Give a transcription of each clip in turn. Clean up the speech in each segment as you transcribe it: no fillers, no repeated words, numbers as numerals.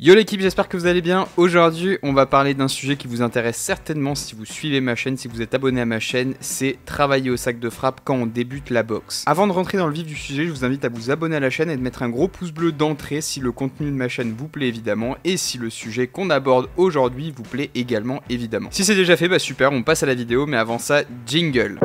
Yo l'équipe, j'espère que vous allez bien. Aujourd'hui, on va parler d'un sujet qui vous intéresse certainement si vous suivez ma chaîne, si vous êtes abonné à ma chaîne, c'est travailler au sac de frappe quand on débute la boxe. Avant de rentrer dans le vif du sujet, je vous invite à vous abonner à la chaîne et de mettre un gros pouce bleu d'entrée si le contenu de ma chaîne vous plaît évidemment et si le sujet qu'on aborde aujourd'hui vous plaît également évidemment. Si c'est déjà fait, bah super, on passe à la vidéo, mais avant ça, jingle.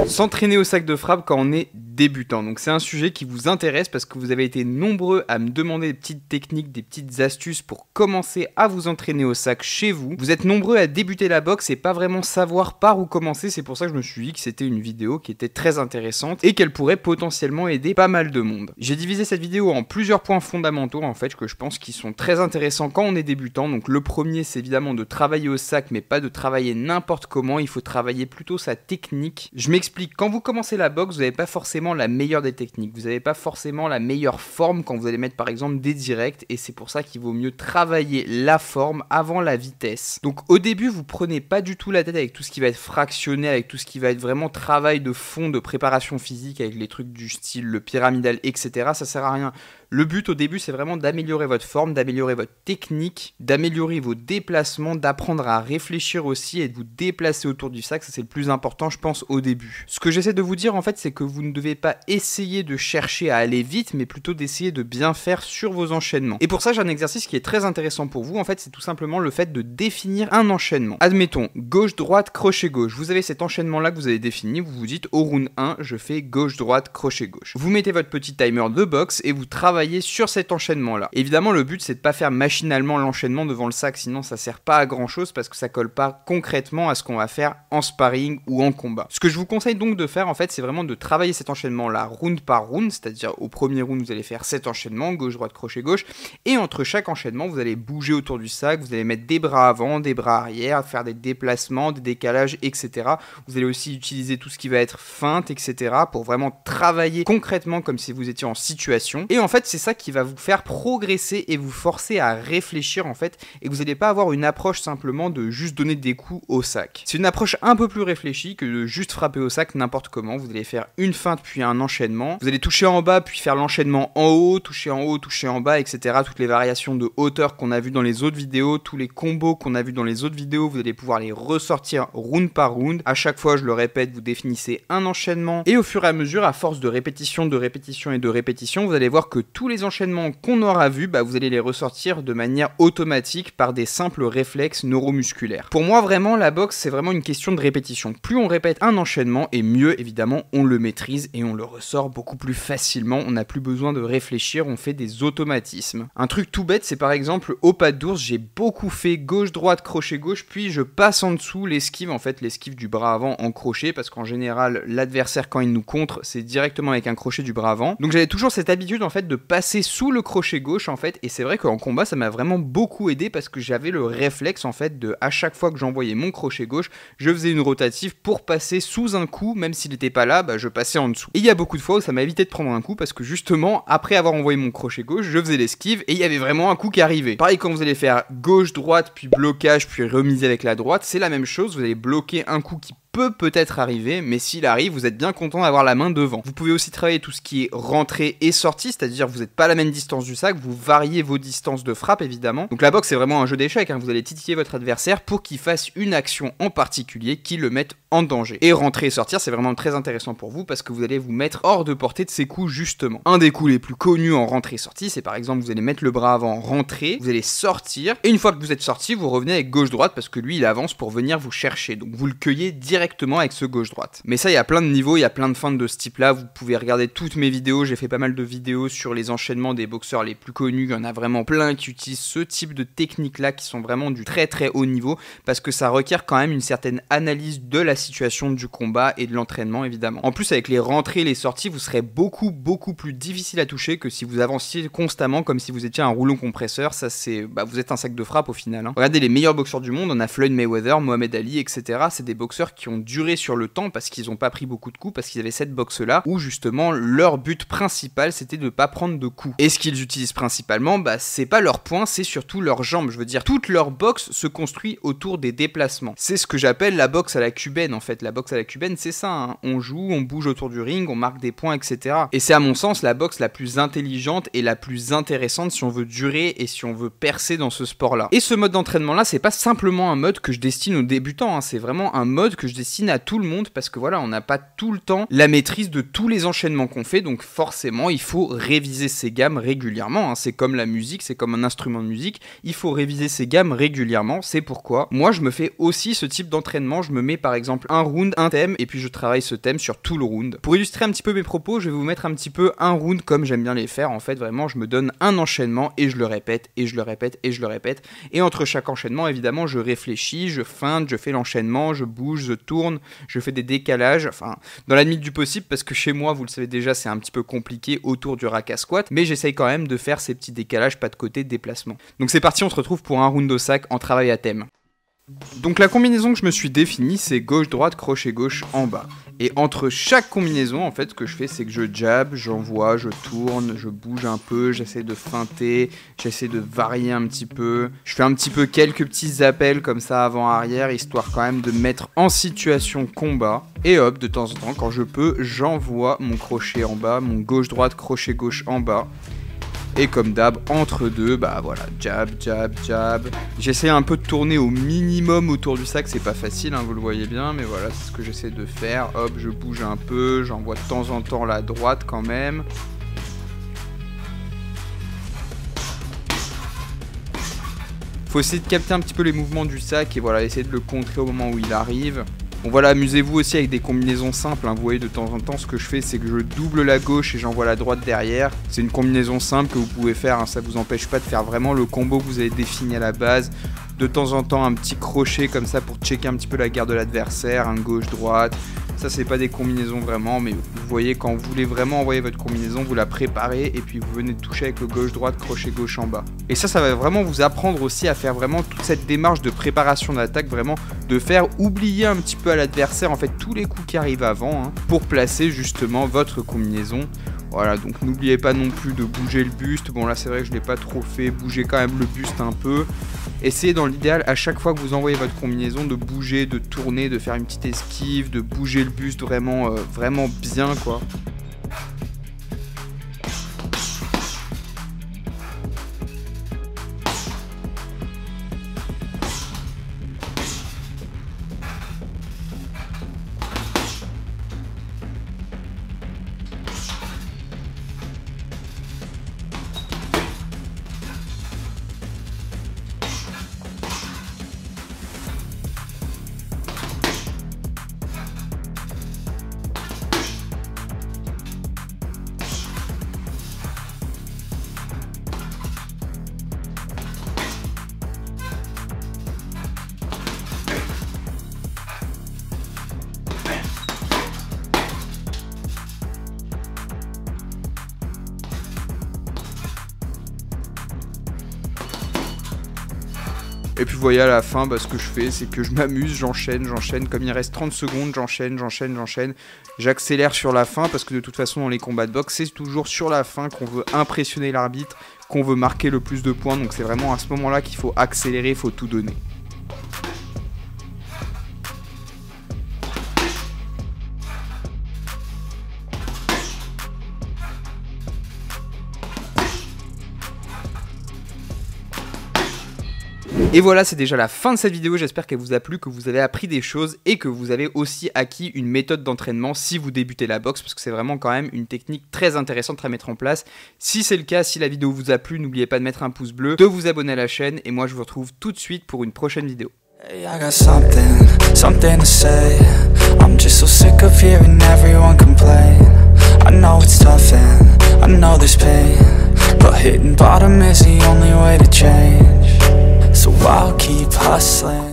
S'entraîner au sac de frappe quand on est débutant. Donc c'est un sujet qui vous intéresse parce que vous avez été nombreux à me demander des petites techniques, des petites astuces pour commencer à vous entraîner au sac chez vous. Vous êtes nombreux à débuter la boxe et pas vraiment savoir par où commencer. C'est pour ça que je me suis dit que c'était une vidéo qui était très intéressante et qu'elle pourrait potentiellement aider pas mal de monde. J'ai divisé cette vidéo en plusieurs points fondamentaux en fait que je pense qui sont très intéressants quand on est débutant. Donc le premier, c'est évidemment de travailler au sac, mais pas de travailler n'importe comment. Il faut travailler plutôt sa technique. Je m'explique. Quand vous commencez la boxe, vous n'avez pas forcément la meilleure des techniques, vous n'avez pas forcément la meilleure forme quand vous allez mettre par exemple des directs, et c'est pour ça qu'il vaut mieux travailler la forme avant la vitesse. Donc au début, vous prenez pas du tout la tête avec tout ce qui va être fractionné, avec tout ce qui va être vraiment travail de fond, de préparation physique, avec les trucs du style le pyramidal, etc. Ça sert à rien. Le but au début, c'est vraiment d'améliorer votre forme, d'améliorer votre technique, d'améliorer vos déplacements, d'apprendre à réfléchir aussi et de vous déplacer autour du sac. Ça, c'est le plus important, je pense, au début. Ce que j'essaie de vous dire, en fait, c'est que vous ne devez pas essayer de chercher à aller vite, mais plutôt d'essayer de bien faire sur vos enchaînements. Et pour ça, j'ai un exercice qui est très intéressant pour vous. En fait, c'est tout simplement le fait de définir un enchaînement. Admettons, gauche-droite, crochet-gauche. Vous avez cet enchaînement-là que vous avez défini. Vous vous dites, au round 1, je fais gauche-droite, crochet-gauche. Vous mettez votre petit timer de boxe et vous travaillez sur cet enchaînement là. Évidemment, le but c'est de pas faire machinalement l'enchaînement devant le sac, sinon ça sert pas à grand chose parce que ça colle pas concrètement à ce qu'on va faire en sparring ou en combat. Ce que je vous conseille donc de faire en fait, c'est vraiment de travailler cet enchaînement là round par round, c'est-à-dire au premier round vous allez faire 7 enchaînements, gauche droite crochet gauche, et entre chaque enchaînement vous allez bouger autour du sac, vous allez mettre des bras avant, des bras arrière, faire des déplacements, des décalages, etc. Vous allez aussi utiliser tout ce qui va être feinte, etc. pour vraiment travailler concrètement comme si vous étiez en situation. Et en fait c'est ça qui va vous faire progresser et vous forcer à réfléchir en fait, et que vous n'allez pas avoir une approche simplement de juste donner des coups au sac. C'est une approche un peu plus réfléchie que de juste frapper au sac n'importe comment. Vous allez faire une feinte puis un enchaînement, vous allez toucher en bas puis faire l'enchaînement en haut, toucher en bas, etc. Toutes les variations de hauteur qu'on a vu dans les autres vidéos, tous les combos qu'on a vu dans les autres vidéos, vous allez pouvoir les ressortir round par round. À chaque fois, je le répète, vous définissez un enchaînement et au fur et à mesure, à force de répétition et de répétition, vous allez voir que tous les enchaînements qu'on aura vus, vous allez les ressortir de manière automatique par des simples réflexes neuromusculaires. Pour moi, vraiment, la boxe, c'est vraiment une question de répétition. Plus on répète un enchaînement, et mieux, évidemment, on le maîtrise et on le ressort beaucoup plus facilement. On n'a plus besoin de réfléchir, on fait des automatismes. Un truc tout bête, c'est par exemple, au pas d'ours, j'ai beaucoup fait gauche-droite, crochet-gauche, puis je passe en dessous l'esquive, en fait, l'esquive du bras avant en crochet, parce qu'en général, l'adversaire, quand il nous contre, c'est directement avec un crochet du bras avant. Donc j'avais toujours cette habitude, en fait, de passer sous le crochet gauche en fait, et c'est vrai qu'en combat ça m'a vraiment beaucoup aidé parce que j'avais le réflexe en fait de, à chaque fois que j'envoyais mon crochet gauche, je faisais une rotative pour passer sous un coup, même s'il n'était pas là, je passais en dessous. Et il y a beaucoup de fois où ça m'a évité de prendre un coup parce que justement après avoir envoyé mon crochet gauche, je faisais l'esquive et il y avait vraiment un coup qui arrivait. Pareil, quand vous allez faire gauche droite puis blocage puis remiser avec la droite, c'est la même chose, vous allez bloquer un coup qui peut-être arriver, mais s'il arrive, vous êtes bien content d'avoir la main devant. Vous pouvez aussi travailler tout ce qui est rentrée et sortie, c'est-à-dire vous n'êtes pas à la même distance du sac, vous variez vos distances de frappe évidemment. Donc la boxe c'est vraiment un jeu d'échecs, vous allez titiller votre adversaire pour qu'il fasse une action en particulier qui le mette en danger. Et rentrer et sortir, c'est vraiment très intéressant pour vous parce que vous allez vous mettre hors de portée de ces coups justement. Un des coups les plus connus en rentrée et sortie, c'est par exemple vous allez mettre le bras avant, rentrer, vous allez sortir, et une fois que vous êtes sorti, vous revenez avec gauche-droite parce que lui il avance pour venir vous chercher. Donc vous le cueillez directement avec ce gauche-droite. Mais ça, il y a plein de niveaux, il y a plein de feintes de ce type-là. Vous pouvez regarder toutes mes vidéos, j'ai fait pas mal de vidéos sur les enchaînements des boxeurs les plus connus. Il y en a vraiment plein qui utilisent ce type de techniques-là qui sont vraiment du très très haut niveau parce que ça requiert quand même une certaine analyse de la situation du combat et de l'entraînement évidemment. En plus, avec les rentrées et les sorties, vous serez beaucoup plus difficile à toucher que si vous avanciez constamment comme si vous étiez un rouleau compresseur. Ça c'est, vous êtes un sac de frappe au final. Regardez les meilleurs boxeurs du monde, on a Floyd Mayweather, Mohamed Ali, etc. C'est des boxeurs qui ont duré sur le temps parce qu'ils n'ont pas pris beaucoup de coups, parce qu'ils avaient cette boxe-là, où justement leur but principal c'était de ne pas prendre de coups. Et ce qu'ils utilisent principalement, bah c'est pas leurs poings, c'est surtout leurs jambes. Je veux dire, toute leur boxe se construit autour des déplacements. C'est ce que j'appelle la boxe à la cubaine en fait. La boxe à la cubaine, c'est ça, hein. On joue, on bouge autour du ring, on marque des points, etc. Et c'est à mon sens la boxe la plus intelligente et la plus intéressante si on veut durer et si on veut percer dans ce sport-là. Et ce mode d'entraînement là, c'est pas simplement un mode que je destine aux débutants, hein. C'est vraiment un mode que je destine à tout le monde parce que voilà, on n'a pas tout le temps la maîtrise de tous les enchaînements qu'on fait, donc forcément il faut réviser ses gammes régulièrement, hein. C'est comme la musique, c'est comme un instrument de musique, il faut réviser ses gammes régulièrement. C'est pourquoi moi je me fais aussi ce type d'entraînement. Je me mets par exemple un round, un thème, et puis je travaille ce thème sur tout le round. Pour illustrer un petit peu mes propos, je vais vous mettre un petit peu un round comme j'aime bien les faire. En fait, vraiment, je me donne un enchaînement et je le répète, et je le répète, et je le répète. Et entre chaque enchaînement, évidemment, je réfléchis, je feinte, je fais l'enchaînement, je bouge, je tourne, je fais des décalages, enfin, dans la limite du possible, parce que chez moi, vous le savez déjà, c'est un petit peu compliqué autour du rack à squat, mais j'essaye quand même de faire ces petits décalages, pas de côté, déplacement. Donc c'est parti, on se retrouve pour un round au sac en travail à thème. Donc la combinaison que je me suis définie, c'est gauche-droite, crochet gauche en bas. Et entre chaque combinaison, en fait, ce que je fais, c'est que je jab, j'envoie, je tourne, je bouge un peu, j'essaie de feinter, j'essaie de varier un petit peu. Je fais un petit peu quelques petits appels comme ça avant-arrière, histoire quand même de me mettre en situation combat. Et hop, de temps en temps, quand je peux, j'envoie mon crochet en bas, mon gauche-droite, crochet gauche en bas. Et comme d'hab, entre deux, bah voilà, jab, jab, jab. J'essaie un peu de tourner au minimum autour du sac, c'est pas facile, hein, vous le voyez bien, mais voilà, c'est ce que j'essaie de faire. Hop, je bouge un peu, j'envoie de temps en temps la droite quand même. Faut essayer de capter un petit peu les mouvements du sac et voilà, essayer de le contrer au moment où il arrive. Bon voilà, amusez-vous aussi avec des combinaisons simples, hein. Vous voyez, de temps en temps, ce que je fais, c'est que je double la gauche et j'envoie la droite derrière. C'est une combinaison simple que vous pouvez faire, hein. Ça vous empêche pas de faire vraiment le combo que vous avez défini à la base. De temps en temps, un petit crochet comme ça pour checker un petit peu la garde de l'adversaire, un gauche-droite. Ça, c'est pas des combinaisons vraiment, mais vous voyez, quand vous voulez vraiment envoyer votre combinaison, vous la préparez et puis vous venez de toucher avec le gauche-droite, crochet gauche en bas. Et ça va vraiment vous apprendre aussi à faire vraiment toute cette démarche de préparation d'attaque, vraiment de faire oublier un petit peu à l'adversaire en fait tous les coups qui arrivent avant, hein, pour placer justement votre combinaison. Voilà, donc n'oubliez pas non plus de bouger le buste. Bon là c'est vrai que je l'ai pas trop fait, bougez quand même le buste un peu. Essayez dans l'idéal à chaque fois que vous envoyez votre combinaison de bouger, de tourner, de faire une petite esquive, de bouger le buste vraiment, vraiment bien quoi. Et puis vous voyez à la fin, bah, ce que je fais, c'est que je m'amuse, j'enchaîne, comme il reste 30 secondes, j'enchaîne. J'accélère sur la fin, parce que de toute façon dans les combats de boxe, c'est toujours sur la fin qu'on veut impressionner l'arbitre, qu'on veut marquer le plus de points, donc c'est vraiment à ce moment-là qu'il faut accélérer, il faut tout donner. Et voilà, c'est déjà la fin de cette vidéo, j'espère qu'elle vous a plu, que vous avez appris des choses et que vous avez aussi acquis une méthode d'entraînement si vous débutez la boxe, parce que c'est vraiment quand même une technique très intéressante à mettre en place. Si c'est le cas, si la vidéo vous a plu, n'oubliez pas de mettre un pouce bleu, de vous abonner à la chaîne, et moi je vous retrouve tout de suite pour une prochaine vidéo. Hey, I got something to say. I'm just so sick of hearing everyone complain. I know it's tough and I know there's pain, but hitting bottom is the only way to change. So I'll keep hustling.